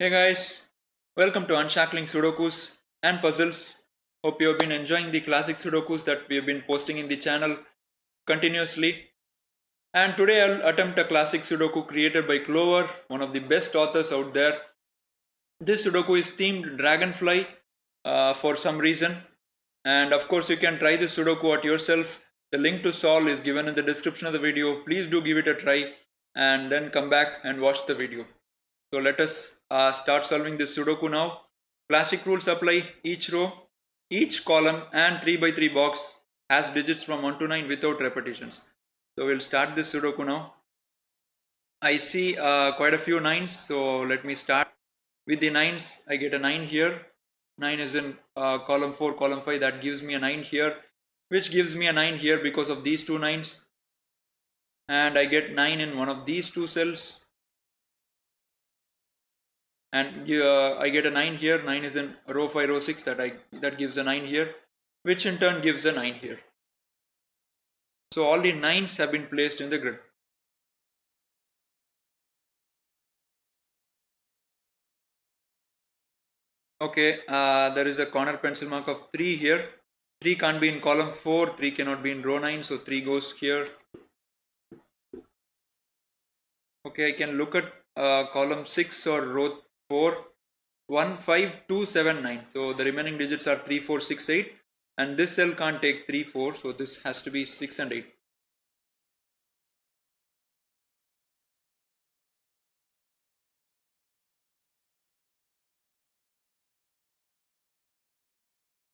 Hey guys, welcome to Unshackling Sudokus and Puzzles. Hope you have been enjoying the classic Sudokus that we have been posting in the channel continuously. And today I'll attempt a classic Sudoku created by Clover, one of the best authors out there. This Sudoku is themed Dragonfly for some reason. And of course, you can try this Sudoku at yourself. The link to solve is given in the description of the video. Please do give it a try and then come back and watch the video. So let us start solving this Sudoku now. Classic rules apply. Each row, each column and 3 by 3 box has digits from 1 to 9 without repetitions. So we'll start this Sudoku now. I see quite a few 9s, so let me start. With the 9s, I get a 9 here. 9 is in column 4, column 5, that gives me a 9 here, which gives me a 9 here because of these two 9s. And I get 9 in one of these two cells. And I get a 9 here. 9 is in row 5, row 6, that gives a 9 here, which in turn gives a 9 here. So all the 9s have been placed in the grid. Okay, there is a corner pencil mark of 3 here. 3 can't be in column 4, 3 cannot be in row 9, so 3 goes here. Okay, I can look at column 6 or row 4. 1, 5, 2, 7, 9. So the remaining digits are 3, 4, 6, 8. And this cell can't take 3, 4. So this has to be 6 and 8.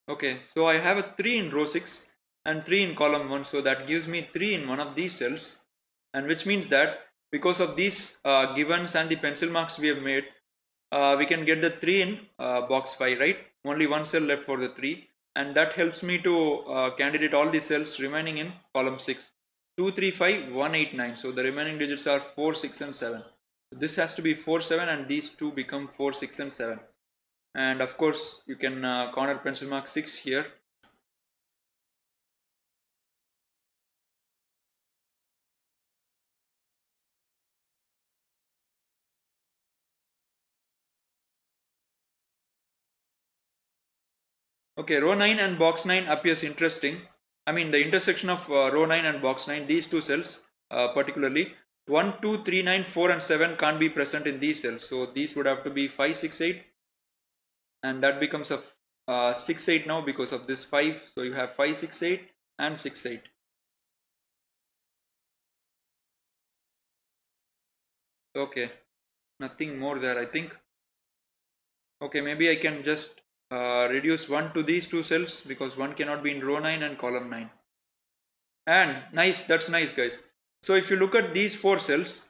Okay, so I have a 3 in row 6 and 3 in column 1. So that gives me 3 in one of these cells. And which means that because of these givens and the pencil marks we have made, we can get the 3 in box 5, right? Only one cell left for the 3. And that helps me to candidate all the cells remaining in column 6. 2, 3, 5, 1, 8, 9. So the remaining digits are 4, 6 and 7. This has to be 4, 7 and these two become 4, 6 and 7. And of course you can corner pencil mark 6 here. Okay, row 9 and box 9 appears interesting. I mean the intersection of row 9 and box 9, these two cells particularly, 1, 2, 3, 9, 4 and 7 can't be present in these cells. So these would have to be 5, 6, 8. And that becomes a 6, 8 now because of this 5. So you have 5, 6, 8 and 6, 8. Okay, nothing more there I think. Okay, maybe I can just reduce 1 to these two cells because 1 cannot be in row 9 and column 9. And nice, that's nice guys. So if you look at these 4 cells,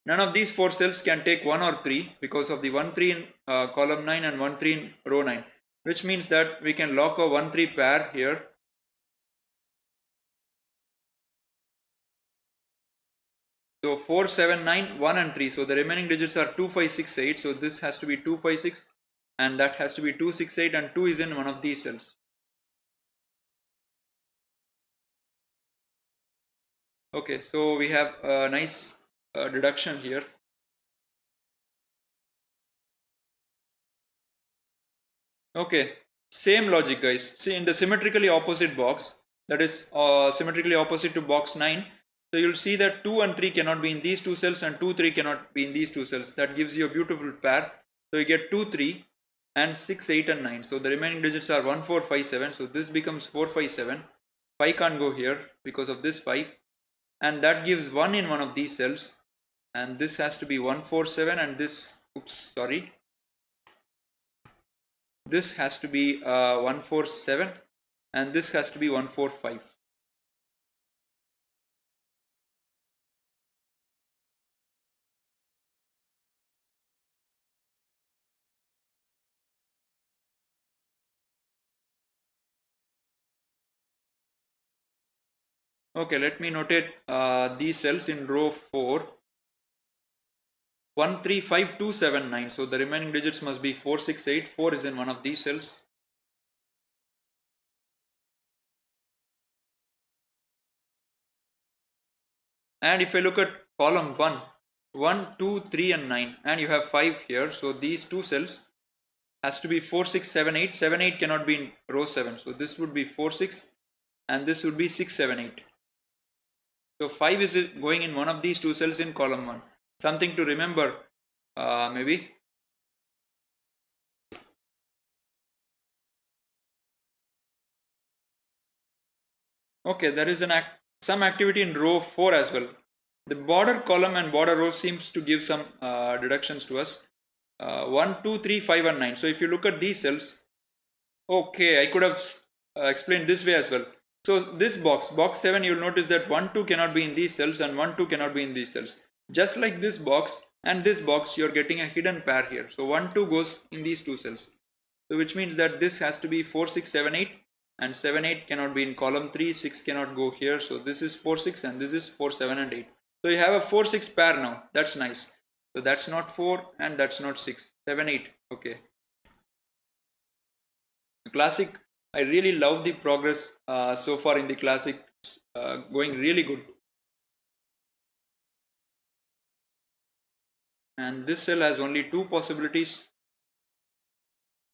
none of these 4 cells can take 1 or 3 because of the 1, 3 in column 9 and 1, 3 in row 9. Which means that we can lock a 1, 3 pair here. So 4, 7, 9, 1 and 3. So the remaining digits are 2, 5, 6, 8. So this has to be 2, 5, 6 and that has to be 2, 6, 8 and 2 is in one of these cells. Okay, so we have a nice deduction here. Okay, same logic guys. See in the symmetrically opposite box, that is symmetrically opposite to box 9. So you'll see that 2 and 3 cannot be in these two cells and 2, 3 cannot be in these two cells. That gives you a beautiful pair. So you get 2, 3 and 6, 8 and 9. So the remaining digits are 1, 4, 5, 7. So this becomes 4, 5, 7. 5 can't go here because of this 5. And that gives 1 in one of these cells. And this has to be 1, 4, 7 and this, oops, sorry. This has to be 1, 4, 7 and this has to be 1, 4, 5. Okay, let me notate these cells in row 4. 1, 3, 5, 2, 7, 9. So the remaining digits must be 4, 6, 8. 4 is in one of these cells. And if I look at column 1, 1, 2, 3 and 9, and you have 5 here. So these two cells has to be 4, 6, 7, 8. 7, 8 cannot be in row 7. So this would be 4, 6 and this would be 6, 7, 8. So 5 is going in one of these two cells in column 1. Something to remember maybe. Okay, there is some activity in row 4 as well. The border column and border row seems to give some deductions to us. 1, 2, 3, 5 and 9. So if you look at these cells, okay, I could have explained this way as well. So this box 7, you'll notice that 1, 2 cannot be in these cells and 1, 2 cannot be in these cells. Just like this box and this box, you're getting a hidden pair here. So 1, 2 goes in these two cells. So which means that this has to be 4, 6, 7, 8 and 7, 8 cannot be in column 3, 6 cannot go here. So this is 4, 6 and this is 4, 7 and 8. So you have a 4, 6 pair now. That's nice. So that's not 4 and that's not 6. 7, 8. Okay. Classic, I really love the progress so far in the classic, going really good. And this cell has only two possibilities.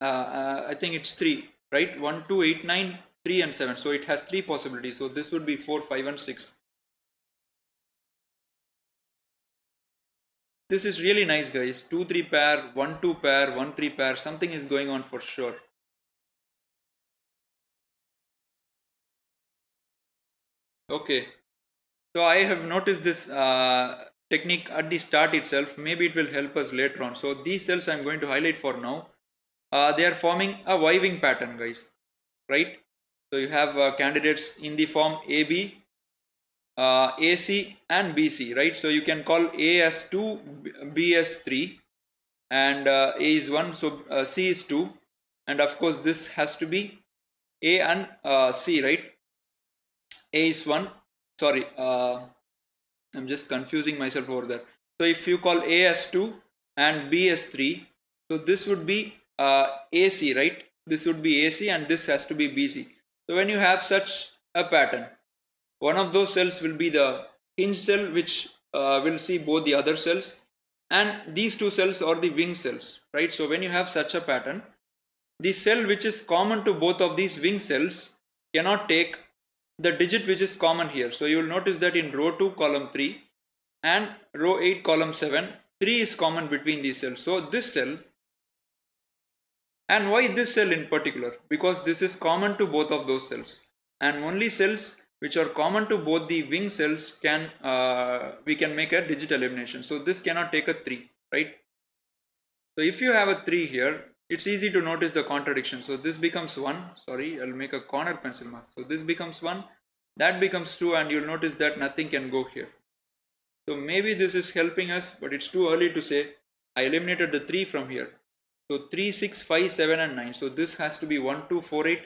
I think it's 3, right? 1, 2, 8, 9, 3 and 7. So it has 3 possibilities. So this would be 4, 5 and 6. This is really nice, guys. 2, 3 pair, 1, 2 pair, 1, 3 pair. Something is going on for sure. Okay. So I have noticed this technique at the start itself. Maybe it will help us later on. So these cells I'm going to highlight for now. They are forming a Y-wing pattern, guys, right? So you have candidates in the form AB, AC and BC, right? So you can call A as 2, B as 3 and A is 1, so C is 2, and of course this has to be A and C, right? A is 1, sorry, I'm just confusing myself over there. So if you call A as 2 and B as 3, so this would be AC, right? This would be AC and this has to be BC. So when you have such a pattern, one of those cells will be the hinge cell, which will see both the other cells, and these two cells are the wing cells, right? So when you have such a pattern, the cell which is common to both of these wing cells cannot take the digit which is common here. So you will notice that in row 2 column 3 and row 8 column 7, 3 is common between these cells. So this cell, and why this cell in particular? Because this is common to both of those cells, and only cells which are common to both the wing cells can we can make a digit elimination. So this cannot take a 3, right? So if you have a 3 here, it's easy to notice the contradiction. So this becomes 1, sorry, I'll make a corner pencil mark. So this becomes 1, that becomes 2, and you'll notice that nothing can go here. So maybe this is helping us, but it's too early to say. I eliminated the 3 from here. So 3, 6, 5, 7 and 9. So this has to be 1, 2, 4, 8.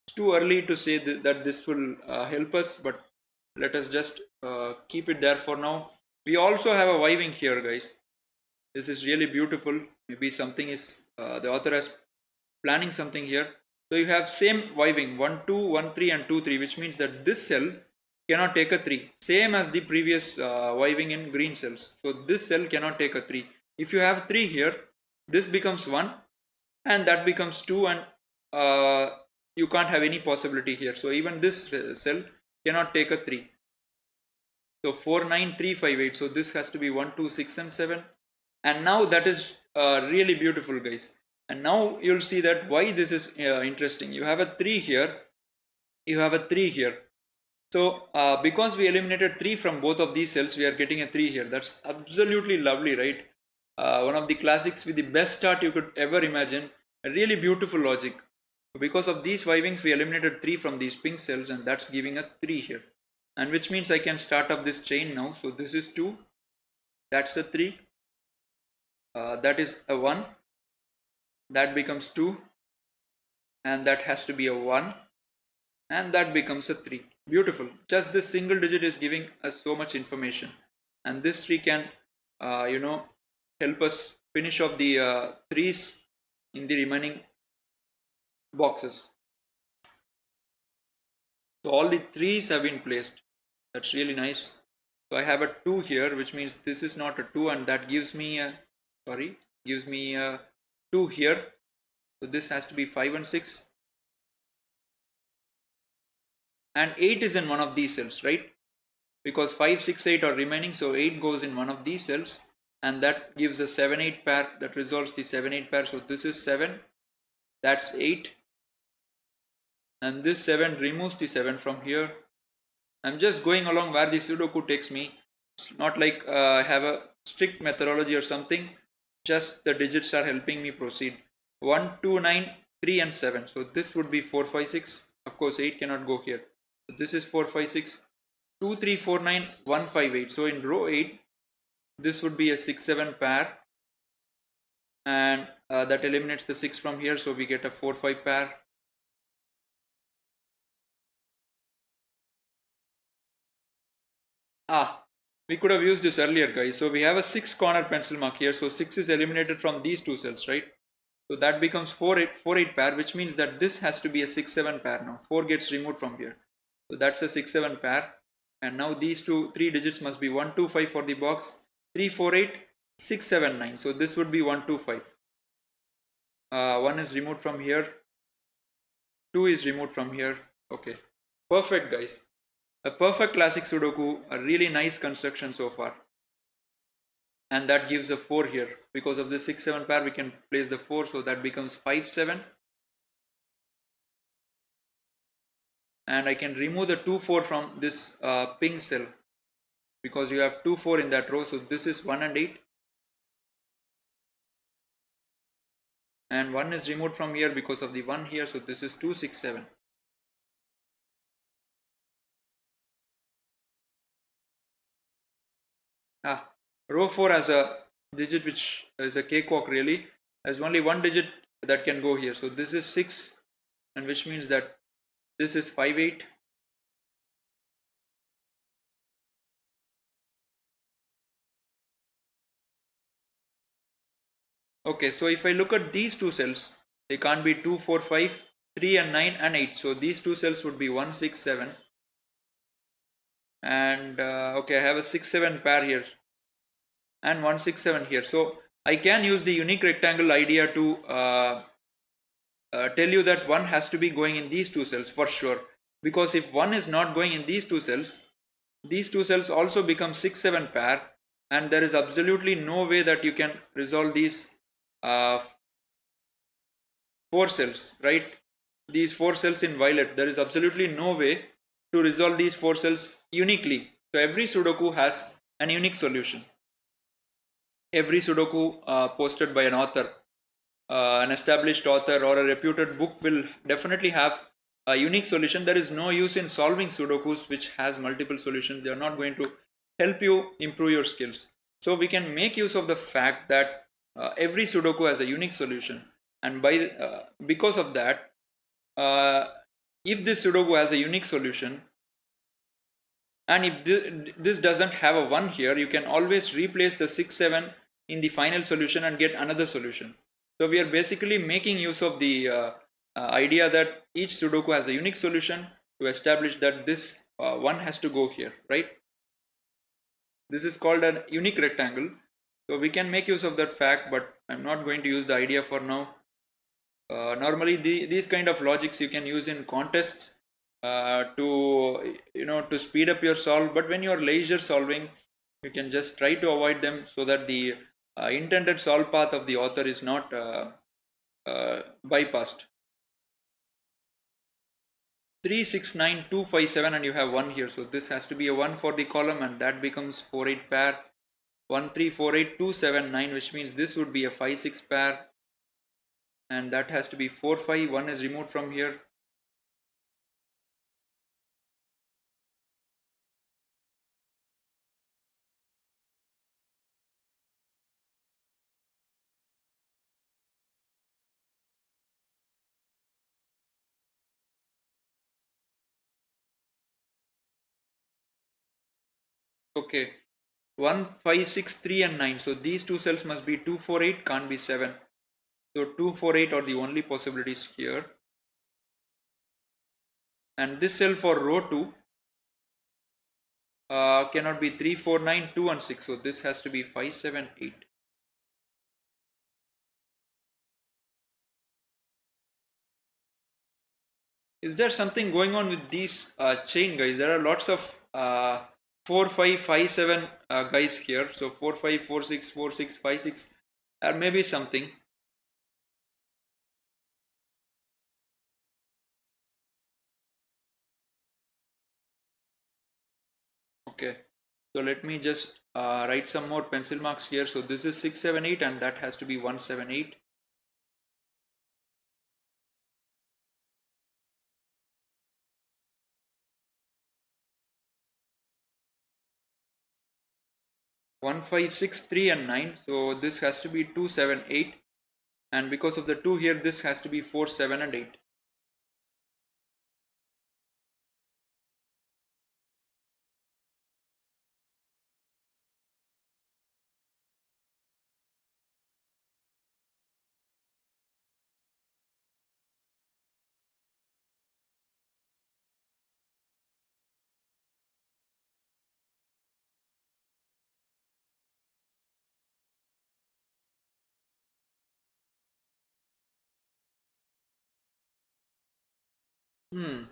It's too early to say that this will help us, but let us just keep it there for now. We also have a Y-wing here, guys. This is really beautiful. Maybe something is the author has planning something here. So you have same Y-wing 1, 2, 1, 3 and 2, 3, which means that this cell cannot take a 3, same as the previous Y-wing in green cells. So this cell cannot take a 3. If you have 3 here, this becomes 1 and that becomes 2, and you can't have any possibility here. So even this cell cannot take a 3. So 4, 9, 3, 5, 8. So this has to be 1, 2, 6 and 7. And now that is really beautiful, guys. And now you'll see that why this is interesting. You have a 3 here, you have a 3 here. So because we eliminated 3 from both of these cells, we are getting a 3 here. That's absolutely lovely, right? One of the classics with the best start you could ever imagine. A really beautiful logic. Because of these Y-wings, we eliminated 3 from these pink cells, and that's giving a 3 here. And which means I can start up this chain now. So this is 2, that's a 3, that is a 1, that becomes 2, and that has to be a 1, and that becomes a 3. Beautiful. Just this single digit is giving us so much information, and this tree can help us finish off the 3s in the remaining boxes. So all the 3s have been placed. That's really nice. So I have a 2 here, which means this is not a 2, and that gives me a, gives me a 2 here. So this has to be 5 and 6. And 8 is in one of these cells, right? Because 5, 6, 8 are remaining, so 8 goes in one of these cells, and that gives a 7, 8 pair, that resolves the 7, 8 pair. So this is 7, that's 8, and this 7 removes the 7 from here. I'm just going along where the Sudoku takes me. It's not like I have a strict methodology or something, just the digits are helping me proceed. 1, 2, 9, 3 and 7. So this would be 4, 5, 6. Of course 8 cannot go here. So this is 4, 5, 6. 2, 3, 4, 9, 1, 5, 8. So in row 8, this would be a 6, 7 pair. And that eliminates the 6 from here. So we get a 4, 5 pair. We could have used this earlier, guys. So we have a 6 corner pencil mark here. So 6 is eliminated from these two cells, right? So that becomes 4, 8, 4, 8 pair, which means that this has to be a 6, 7 pair now. 4 gets removed from here. So that's a 6, 7 pair. And now these three digits must be 1, 2, 5 for the box. 3, 4, 8, 6, 7, 9. So this would be 1, 2, 5. 1 is removed from here. 2 is removed from here. Okay. Perfect, guys. A perfect classic Sudoku, a really nice construction so far. And that gives a 4 here. Because of the 6, 7 pair, we can place the 4. So that becomes 5, 7. And I can remove the 2, 4 from this pink cell. Because you have 2, 4 in that row. So this is 1 and 8. And 1 is removed from here because of the 1 here. So this is 2, 6, 7. Row 4 has a digit which is a cakewalk really. There's only one digit that can go here. So this is 6, and which means that this is 5, 8. Okay, so if I look at these two cells, they can't be 2, 4, 5, 3 and 9 and 8. So these two cells would be 1, 6, 7. And okay, I have a 6, 7 pair here. And 1, 6, 7 here. So I can use the unique rectangle idea to tell you that 1 has to be going in these two cells for sure. Because if 1 is not going in these two cells also become 6, 7 pair. And there is absolutely no way that you can resolve these 4 cells, right? These 4 cells in violet, there is absolutely no way to resolve these 4 cells uniquely. So every Sudoku has an unique solution. Every Sudoku posted by an author, an established author or a reputed book will definitely have a unique solution. There is no use in solving Sudokus which has multiple solutions. They are not going to help you improve your skills. So we can make use of the fact that every Sudoku has a unique solution, and because of that, if this Sudoku has a unique solution, and if this doesn't have a 1 here, you can always replace the 6, 7 in the final solution and get another solution. So we are basically making use of the idea that each Sudoku has a unique solution to establish that this 1 has to go here, right? This is called a unique rectangle. So we can make use of that fact, but I'm not going to use the idea for now. Normally these kind of logics you can use in contests to speed up your solve, but when you are leisure solving, you can just try to avoid them so that the intended solve path of the author is not bypassed. 3, 6, 9, 2, 5, 7, and you have 1 here, so this has to be a 1 for the column, and that becomes 4, 8 pair. 1, 3, 4, 8, 2, 7, 9, which means this would be a 5, 6 pair, and that has to be 4, 5. 1 is removed from here. Okay, 1, 5, 6, 3 and 9. So these two cells must be 2, 4, 8, can't be 7. So 2, 4, 8 are the only possibilities here. And this cell for row 2, cannot be 3, 4, 9, 2 and 6. So this has to be 5, 7, 8. Is there something going on with these chain guys? There are lots of 4, 5, 5, 7 guys here. So 4, 5, 4, 6, 4, 6, 5, 6. Or maybe something. Okay. So let me just write some more pencil marks here. So this is 6, 7, 8 and that has to be 1, 7, 8. One, 5, 6, 3 and 9. So this has to be 2, 7, 8. And because of the 2 here, this has to be 4, 7 and 8. Hmm.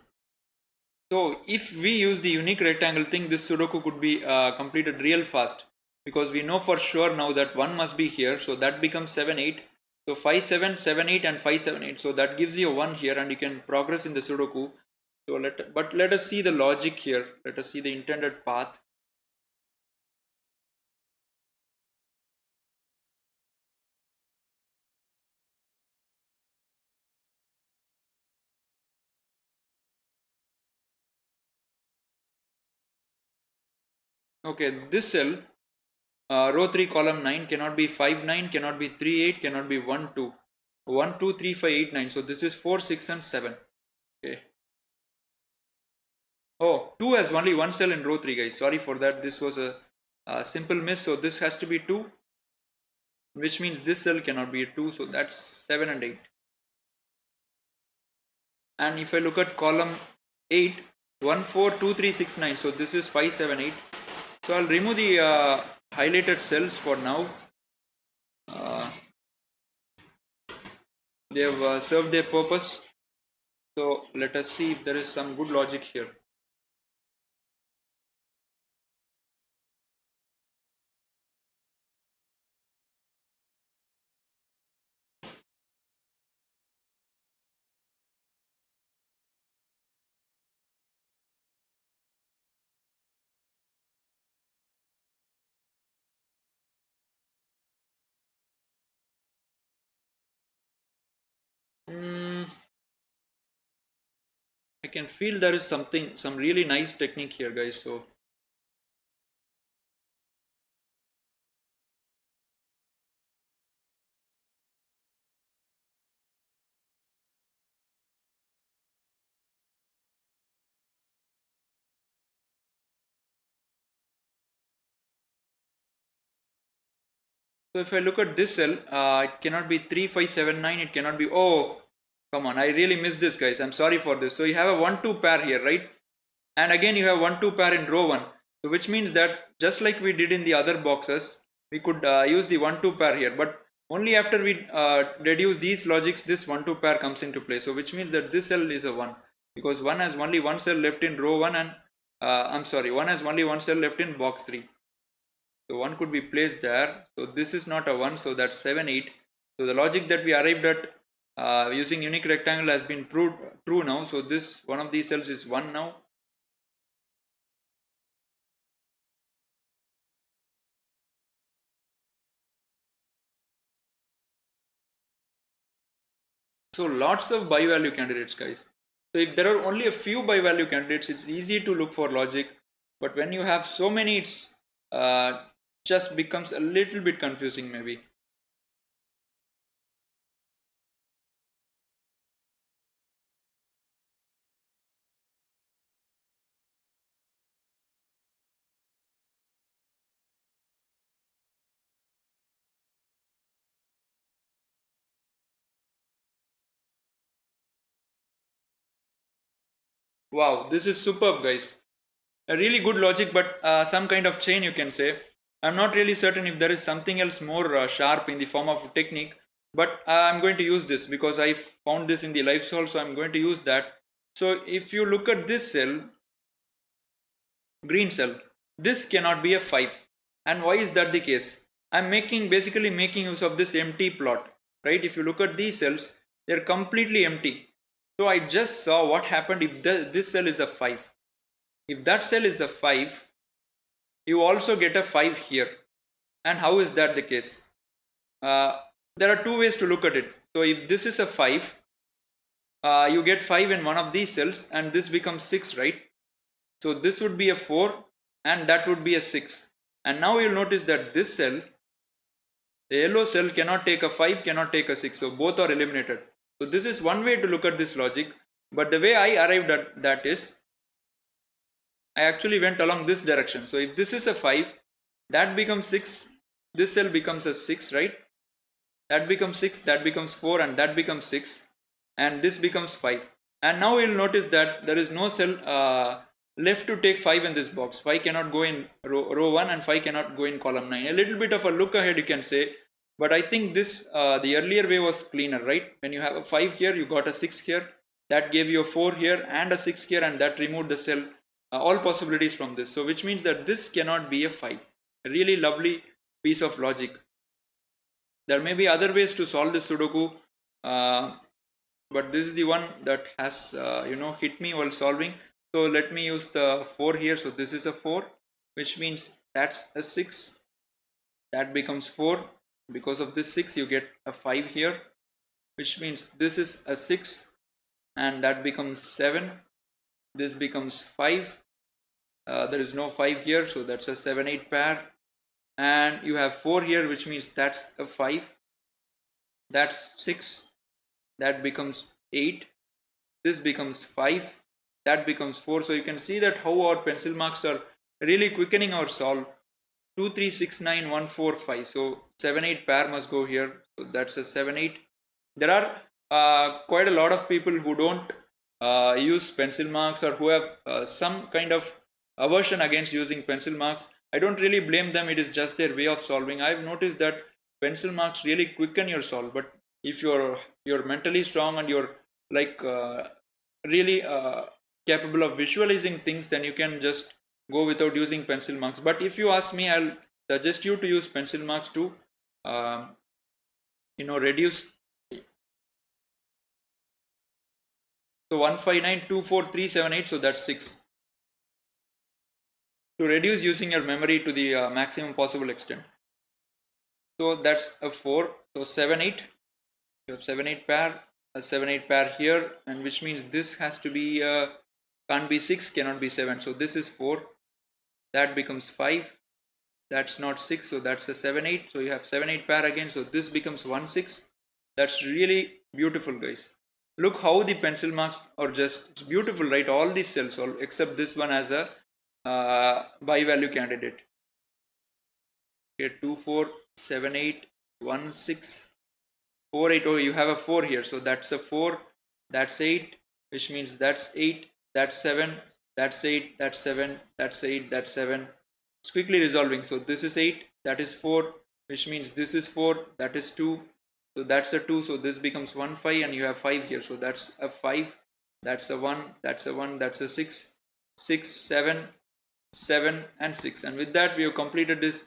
So if we use the unique rectangle thing, this Sudoku could be completed real fast because we know for sure now that 1 must be here. So that becomes 7, 8. So 5, 7, 7, 8 and 5, 7, 8. So that gives you a 1 here and you can progress in the Sudoku. So let us see the logic here. Let us see the intended path. Okay, this cell, row 3 column 9 cannot be 5, 9, cannot be 3, 8, cannot be 1, 2. 1, 2, 3, 5, 8, 9. So this is 4, 6 and 7. Okay. Oh, 2 has only one cell in row 3 guys. Sorry for that. This was a simple miss. So this has to be 2, which means this cell cannot be a 2. So that's 7 and 8. And if I look at column 8, 1, 4, 2, 3, 6, 9. So this is 5, 7, 8. So I'll remove the highlighted cells for now. Uh, they have served their purpose. So let us see if there is some good logic here. Mm, I can feel there is some really nice technique here, guys. So if I look at this cell, it cannot be 3, 5, 7, 9. It cannot be. Oh, come on. I really missed this, guys. I'm sorry for this. So you have a 1, 2 pair here, right? And again, you have 1, 2 pair in row 1. So which means that just like we did in the other boxes, we could use the 1, 2 pair here. But only after we reduce these logics, this 1, 2 pair comes into play. So which means that this cell is a 1. Because 1 has only one cell left in row 1 and I'm sorry, 1 has only one cell left in box 3. So 1 could be placed there. So this is not a 1, so that's 7, 8. So the logic that we arrived at using unique rectangle has been proved true now. So this one of these cells is 1 now. So lots of by-value candidates, guys. So if there are only a few by-value candidates, it's easy to look for logic. But when you have so many, it's just becomes a little bit confusing maybe. Wow, this is superb, guys. a really good logic, but some kind of chain you can say. I'm not really certain if there is something else more sharp in the form of technique, but I'm going to use this because I found this in the live solve, so I'm going to use that. So if you look at this cell, green cell, this cannot be a 5. And why is that the case? I'm basically making use of this empty plot, right? If you look at these cells, they're completely empty. So I just saw what happened if this cell is a 5. If that cell is a 5, you also get a 5 here. And how is that the case? Uh, there are two ways to look at it. So if this is a 5, you get 5 in one of these cells and this becomes 6, right? So this would be a 4 and that would be a 6. And now you'll notice that this cell, the yellow cell, cannot take a 5, cannot take a 6. So both are eliminated. So this is one way to look at this logic. But the way I arrived at that is, I actually went along this direction. So if this is a 5, that becomes 6. This cell becomes a 6, right? That becomes 6, that becomes 4, and that becomes 6. And this becomes 5. And now you'll notice that there is no cell left to take 5 in this box. 5 cannot go in row 1 and 5 cannot go in column 9. A little bit of a look ahead you can say. But I think this, the earlier way was cleaner, right? When you have a 5 here, you got a 6 here. That gave you a 4 here and a 6 here, and that removed the cell, all possibilities from this. So which means that this cannot be a 5. A really lovely piece of logic. There may be other ways to solve this Sudoku, but this is the one that has hit me while solving. So let me use the 4 here. So this is a 4, which means that's a 6. That becomes 4. Because of this 6, you get a 5 here, which means this is a 6, and that becomes 7. This becomes 5. There is no 5 here, so that's a 7-8 pair. And you have 4 here, which means that's a 5. That's 6. That becomes 8. This becomes 5. That becomes 4. So you can see that how our pencil marks are really quickening our solve. 2, 3, 6, 9, 1, 4, 5. So 7, 8 pair must go here. So that's a 7, 8. There are quite a lot of people who don't use pencil marks, or who have some kind of aversion against using pencil marks. I don't really blame them. It is just their way of solving. I've noticed that pencil marks really quicken your solve. But if you're mentally strong and you're like really capable of visualizing things, then you can just go without using pencil marks. But if you ask me, I'll suggest you to use pencil marks to reduce. So 1592437 so that's 6. To reduce using your memory to the maximum possible extent. So that's a 4. So 7 8. You have 7 8 pair, a 7 8 pair here, and which means this has to be can't be 6, cannot be 7. So this is 4. That becomes 5. That's not 6, so that's a 7 8. So you have 7 8 pair again. So this becomes 1 6. That's really beautiful, guys. Look how the pencil marks are just, it's beautiful, right? All these cells, all except this one as a by value candidate. Okay, 2 4 7 8 1 6 4 8. Oh, you have a 4 here, so that's a 4. That's 8, which means that's 8. That's 7. That's 8. That's 7. That's 8. That's 7. It's quickly resolving. So this is 8. That is 4, which means this is 4. That is 2. So that's a 2. So this becomes 1 5, and you have 5 here. So that's a 5. That's a 1. That's a 1. That's a 6. 6 7 7 and 6. And with that, we have completed this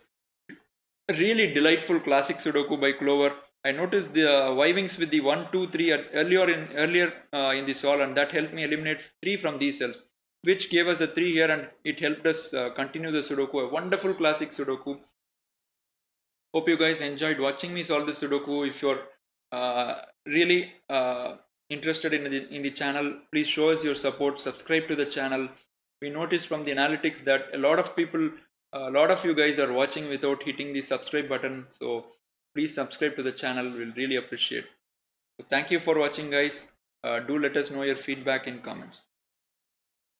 really delightful classic Sudoku by Clover. I noticed the wivings with the 1 2 3 earlier in the solve, and that helped me eliminate 3 from these cells, which gave us a 3 here, and it helped us continue the Sudoku. A wonderful classic Sudoku. Hope you guys enjoyed watching me solve the Sudoku. If you're really interested in the channel, please show us your support. Subscribe to the channel. We noticed from the analytics that a lot of you guys are watching without hitting the subscribe button. So please subscribe to the channel. We'll really appreciate. So thank you for watching, guys. Do let us know your feedback in comments.